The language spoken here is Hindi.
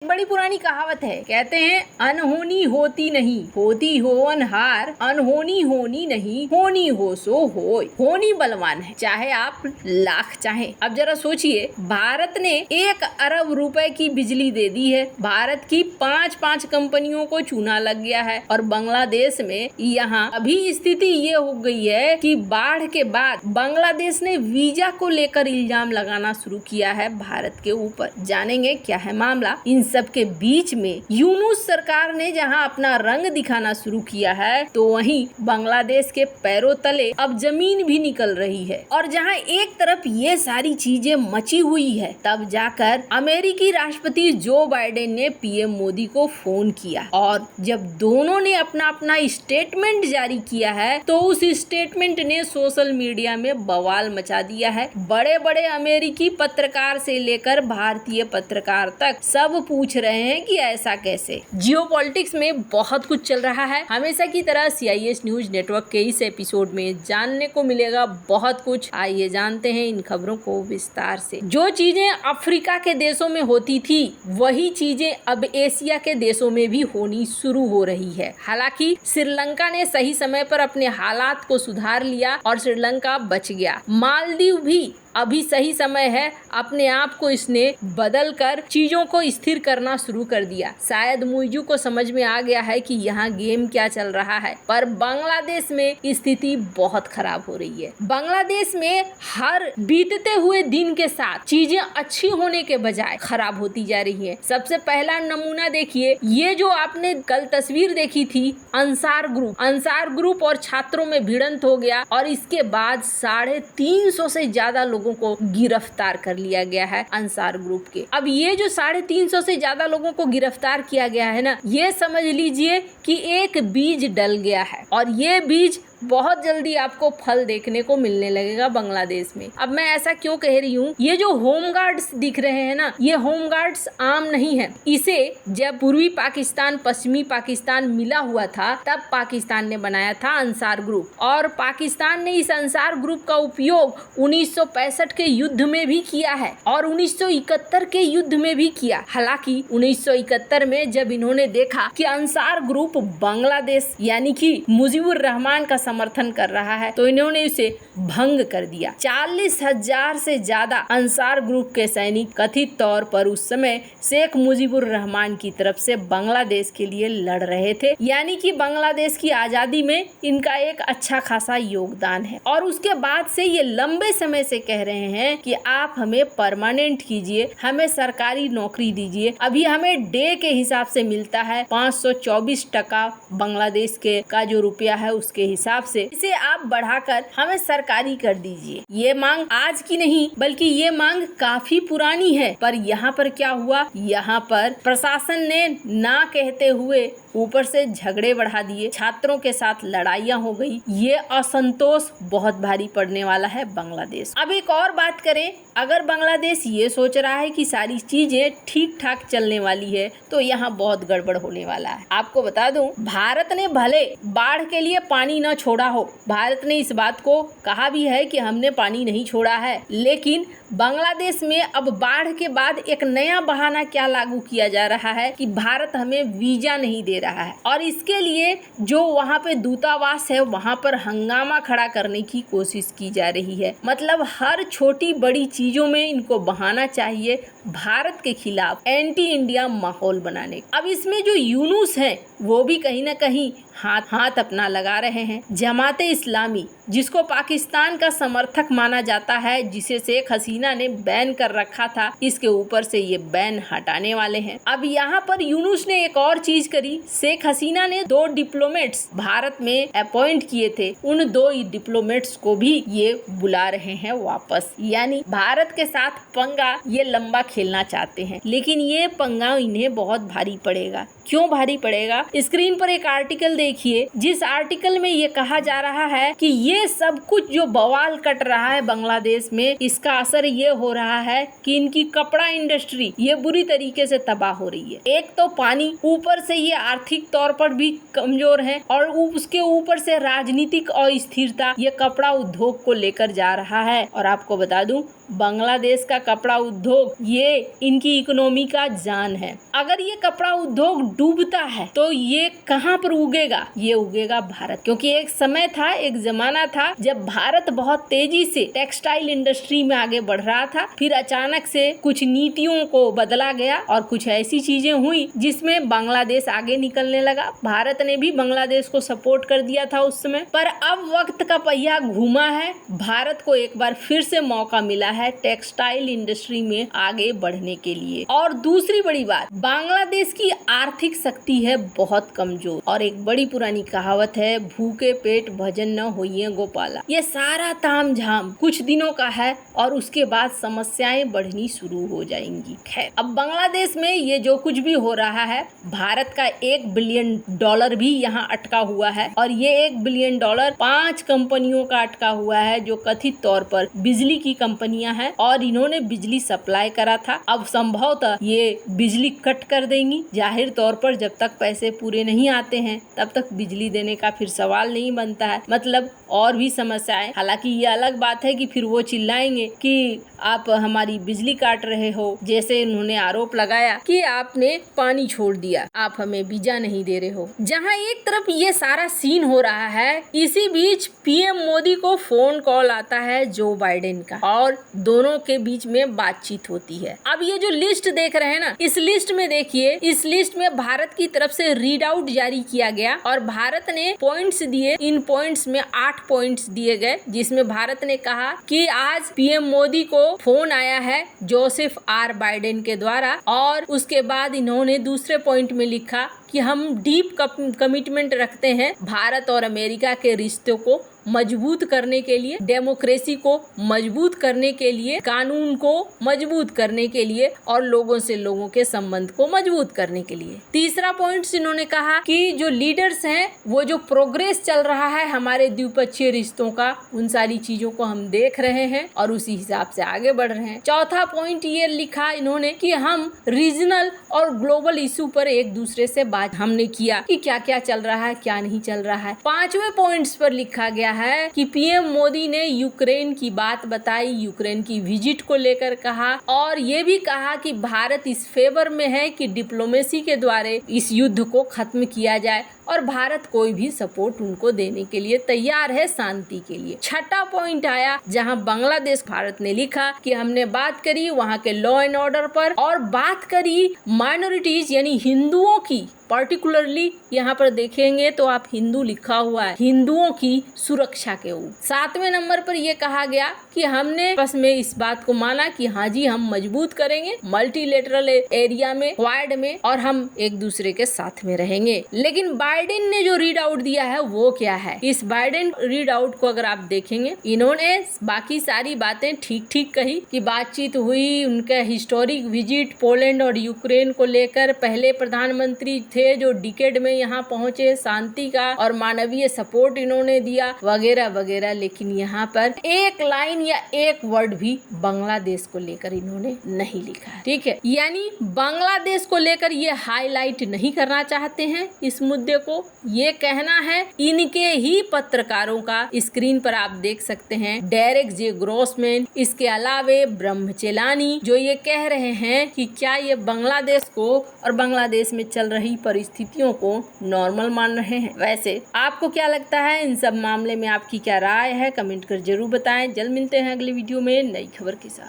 बड़ी पुरानी कहावत है, कहते हैं अनहोनी होती नहीं, होती हो अनहार, अनहोनी होनी नहीं, होनी हो सो होय। होनी बलवान है, चाहे आप लाख चाहें। अब जरा सोचिए, भारत ने 1 अरब रुपए की बिजली दे दी है, भारत की 5 कंपनियों को चूना लग गया है, और बांग्लादेश में यहाँ अभी स्थिति ये हो गई है कि बाढ़ के बाद बांग्लादेश ने वीजा को लेकर इल्जाम लगाना शुरू किया है भारत के ऊपर। जानेंगे क्या है मामला। इन सब के बीच में यूनुस सरकार ने जहां अपना रंग दिखाना शुरू किया है, तो वहीं बांग्लादेश के पैरों तले अब जमीन भी निकल रही है। और जहां एक तरफ ये सारी चीजें मची हुई है, तब जाकर अमेरिकी राष्ट्रपति जो बाइडेन ने पीएम मोदी को फोन किया, और जब दोनों ने अपना अपना स्टेटमेंट जारी किया है, तो उस स्टेटमेंट ने सोशल मीडिया में बवाल मचा दिया है। बड़े बड़े अमेरिकी पत्रकार से लेकर भारतीय पत्रकार तक सब पूछ रहे हैं कि ऐसा कैसे। जियोपॉलिटिक्स में बहुत कुछ चल रहा है। हमेशा की तरह CIS न्यूज नेटवर्क के इस एपिसोड में जानने को मिलेगा बहुत कुछ। आइए जानते हैं इन खबरों को विस्तार से। जो चीजें अफ्रीका के देशों में होती थी, वही चीजें अब एशिया के देशों में भी होनी शुरू हो रही है। हालांकि श्रीलंका ने सही समय पर अपने हालात को सुधार लिया और श्रीलंका बच गया। मालदीव भी अभी सही समय है, अपने आप को इसने बदल कर चीजों को स्थिर करना शुरू कर दिया। शायद मुइजू को समझ में आ गया है कि यहाँ गेम क्या चल रहा है। पर बांग्लादेश में स्थिति बहुत खराब हो रही है। बांग्लादेश में हर बीतते हुए दिन के साथ चीजें अच्छी होने के बजाय खराब होती जा रही है। सबसे पहला नमूना देखिए, ये जो आपने कल तस्वीर देखी थी, अंसार ग्रुप और छात्रों में भिड़ंत हो गया, और इसके बाद 350 से ज्यादा लोगों को गिरफ्तार कर लिया गया है अंसार ग्रुप के। अब ये जो 350 से ज्यादा लोगों को गिरफ्तार किया गया है ना, ये समझ लीजिए कि एक बीज डल गया है, और ये बीज बहुत जल्दी आपको फल देखने को मिलने लगेगा बांग्लादेश में। अब मैं ऐसा क्यों कह रही हूँ, ये जो होम गार्ड्स दिख रहे हैं ना, ये होम गार्ड्स आम नहीं है। इसे जब पूर्वी पाकिस्तान पश्चिमी पाकिस्तान मिला हुआ था, तब पाकिस्तान ने बनाया था अंसार ग्रुप, और पाकिस्तान ने इस अंसार ग्रुप का उपयोग 1965 के युद्ध में भी किया है, और 1971 के युद्ध में भी किया। हालांकि 1971 में जब इन्होंने देखा कि अंसार ग्रुप बांग्लादेश यानी कि मुजीबुर रहमान का समर्थन कर रहा है, तो इन्होंने इसे भंग कर दिया। 40,000 से ज्यादा अंसार ग्रुप के सैनिक कथित तौर पर उस समय शेख मुजीबुर रहमान की तरफ से बांग्लादेश के लिए लड़ रहे थे, यानी कि बांग्लादेश की आजादी में इनका एक अच्छा खासा योगदान है। और उसके बाद से ये लंबे समय से कह रहे हैं कि आप हमें परमानेंट कीजिए, हमें सरकारी नौकरी दीजिए। अभी हमें डे के हिसाब से मिलता है 524 टका बांग्लादेश के का जो रुपया है उसके हिसाब से, इसे आप बढ़ाकर हमें सरकारी कर दीजिए। ये मांग आज की नहीं, बल्कि ये मांग काफी पुरानी है। पर यहाँ पर क्या हुआ, यहाँ पर प्रशासन ने ना कहते हुए ऊपर से झगड़े बढ़ा दिए, छात्रों के साथ लड़ाइयाँ हो गई। ये असंतोष बहुत भारी पड़ने वाला है बांग्लादेश। अब एक और बात करें, अगर बांग्लादेश ये सोच रहा है कि सारी चीजें ठीक ठाक चलने वाली है, तो यहाँ बहुत गड़बड़ होने वाला है। आपको बता दूं, भारत ने भले बाढ़ के लिए पानी न छोड़ा हो, भारत ने इस बात को कहा भी है कि हमने पानी नहीं छोड़ा है, लेकिन बांग्लादेश में अब बाढ़ के बाद एक नया बहाना क्या लागू किया जा रहा है कि भारत हमें वीजा नहीं दे रहा है, और इसके लिए जो वहाँ पे दूतावास है वहाँ पर हंगामा खड़ा करने की कोशिश की जा रही है। मतलब हर छोटी बड़ी चीजों में इनको बहाना चाहिए भारत के खिलाफ एंटी इंडिया माहौल बनाने। अब इसमें जो यूनुस है वो भी कहीं ना कहीं हाथ अपना लगा रहे हैं। जमाते इस्लामी, जिसको पाकिस्तान का समर्थक माना जाता है, जिसे शेख हसीना ने बैन कर रखा था, इसके ऊपर से ये बैन हटाने वाले हैं। अब यहाँ पर यूनुस ने एक और चीज करी, शेख हसीना ने 2 डिप्लोमेट्स भारत में अपॉइंट किए थे, उन 2 डिप्लोमेट्स को भी ये बुला रहे हैं वापस। यानी भारत के साथ पंगा ये लंबा खेलना चाहते हैं, लेकिन ये पंगा इन्हें बहुत भारी पड़ेगा। क्यों भारी पड़ेगा? स्क्रीन पर एक आर्टिकल देखिए, जिस आर्टिकल में ये कहा जा रहा है कि ये सब कुछ जो बवाल कट रहा है बांग्लादेश में, इसका असर ये हो रहा है कि इनकी कपड़ा इंडस्ट्री ये बुरी तरीके से तबाह हो रही है। एक तो पानी, ऊपर से ये आर्थिक तौर पर भी कमजोर है, और उसके ऊपर से राजनीतिक अस्थिरता ये कपड़ा उद्योग को लेकर जा रहा है। और आपको बता दूं, बांग्लादेश का कपड़ा उद्योग ये इनकी इकोनॉमी का जान है। अगर ये कपड़ा उद्योग डूबता है तो ये कहाँ पर उगेगा? ये उगेगा भारत, क्योंकि एक समय था, एक जमाना था जब भारत बहुत तेजी से टेक्सटाइल इंडस्ट्री में आगे बढ़ रहा था। फिर अचानक से कुछ नीतियों को बदला गया और कुछ ऐसी चीजें हुई जिसमें बांग्लादेश आगे निकलने लगा। भारत ने भी बांग्लादेश को सपोर्ट कर दिया था उस समय, पर अब वक्त का पहिया घूमा है। भारत को एक बार फिर से मौका मिला है टेक्सटाइल इंडस्ट्री में आगे बढ़ने के लिए। और दूसरी बड़ी बात, बांग्लादेश की आर्थिक शक्ति है बहुत कमजोर, और एक बड़ी पुरानी कहावत है, भूखे पेट भजन न होइए गोपाला। ये सारा तामझाम कुछ दिनों का है और उसके बाद समस्याएं बढ़नी शुरू हो जाएंगी। खैर, अब बांग्लादेश में ये जो कुछ भी हो रहा है, भारत का $1 बिलियन भी यहाँ अटका हुआ है, और ये $1 बिलियन 5 कंपनियों का अटका हुआ है जो कथित तौर पर बिजली की कंपनियां हैं और इन्होंने बिजली सप्लाई करा था। अब संभवतः ये बिजली कट कर देंगी। जाहिर तौर पर जब तक पैसे पूरे नहीं आते हैं तब तक बिजली देने का फिर सवाल नहीं बनता है, मतलब और भी समस्याएं। हालांकि ये अलग बात है कि फिर वो चिल्लाएंगे कि आप हमारी बिजली काट रहे हो, जैसे उन्होंने आरोप लगाया कि आपने पानी छोड़ दिया, आप हमें वीजा नहीं दे रहे हो। जहां एक तरफ ये सारा सीन हो रहा है, इसी बीच पीएम मोदी को फोन कॉल आता है जो बाइडेन का, और दोनों के बीच में बातचीत होती है। अब ये जो लिस्ट देख रहे हैं ना, इस लिस्ट में देखिए, इस लिस्ट में भारत की तरफ से रीड आउट जारी किया गया और भारत ने पॉइंट्स दिए। इन पॉइंट्स में 8 पॉइंट्स दिए गए, जिसमें भारत ने कहा कि आज पीएम मोदी को फोन आया है जोसेफ आर बाइडेन के द्वारा, और उसके बाद इन्होंने दूसरे पॉइंट में लिखा कि हम डीप कमिटमेंट रखते हैं भारत और अमेरिका के रिश्तों को मजबूत करने के लिए, डेमोक्रेसी को मजबूत करने के लिए, कानून को मजबूत करने के लिए और लोगों से लोगों के संबंध को मजबूत करने के लिए। तीसरा पॉइंट इन्होंने कहा कि जो लीडर्स हैं, वो जो प्रोग्रेस चल रहा है हमारे द्विपक्षीय रिश्तों का, उन सारी चीजों को हम देख रहे हैं और उसी हिसाब से आगे बढ़ रहे हैं। चौथा पॉइंट ये लिखा इन्होंने कि हम रीजनल और ग्लोबल इशू पर एक दूसरे से बात हमने किया कि क्या क्या चल रहा है, क्या नहीं चल रहा है। पांचवें पॉइंट्स पर लिखा गया है कि पीएम मोदी ने यूक्रेन की बात बताई, यूक्रेन की विजिट को लेकर कहा, और ये भी कहा कि भारत इस फेवर में है कि डिप्लोमेसी के द्वारा इस युद्ध को खत्म किया जाए, और भारत कोई भी सपोर्ट उनको देने के लिए तैयार है शांति के लिए। छठा पॉइंट आया जहां बांग्लादेश, भारत ने लिखा कि हमने बात करी वहां के लॉ एंड ऑर्डर पर, और बात करी माइनॉरिटीज यानी हिंदुओं की, पर्टिकुलरली यहाँ पर देखेंगे तो आप हिंदू लिखा हुआ है, हिंदुओं की सुरक्षा के ऊपर। 7वें नंबर पर यह कहा गया कि हमने बस में इस बात को माना कि हाँ जी, हम मजबूत करेंगे मल्टीलेटरल एरिया में, क्वाड में, और हम एक दूसरे के साथ में रहेंगे। लेकिन बाइडेन ने जो रीड आउट दिया है वो क्या है? इस बाइडेन रीड आउट को अगर आप देखेंगे, इन्होंने बाकी सारी बातें ठीक ठीक कही कि बातचीत हुई, उनका हिस्टोरिक विजिट पोलैंड और यूक्रेन को लेकर, पहले प्रधानमंत्री थे जो डिकेड में यहाँ पहुंचे, शांति का और मानवीय सपोर्ट इन्होंने दिया वगैरह वगैरह। लेकिन यहाँ पर एक लाइन या एक वर्ड भी बांग्लादेश को लेकर इन्होंने नहीं लिखा है। ठीक है, यानी बांग्लादेश को लेकर ये हाईलाइट नहीं करना चाहते हैं इस मुद्दे को। ये कहना है इनके ही पत्रकारों का, स्क्रीन पर आप देख सकते हैं, डेरेक जे ग्रॉसमैन, इसके अलावे ब्रह्मचेलानी, जो ये कह रहे हैं कि क्या ये बांग्लादेश को और बांग्लादेश में चल रही परिस्थितियों को नॉर्मल मान रहे हैं। वैसे आपको क्या लगता है इन सब मामले में? आपकी क्या राय है? कमेंट कर जरूर बताएं। जल्द मिलते हैं अगली वीडियो में नई खबर के साथ।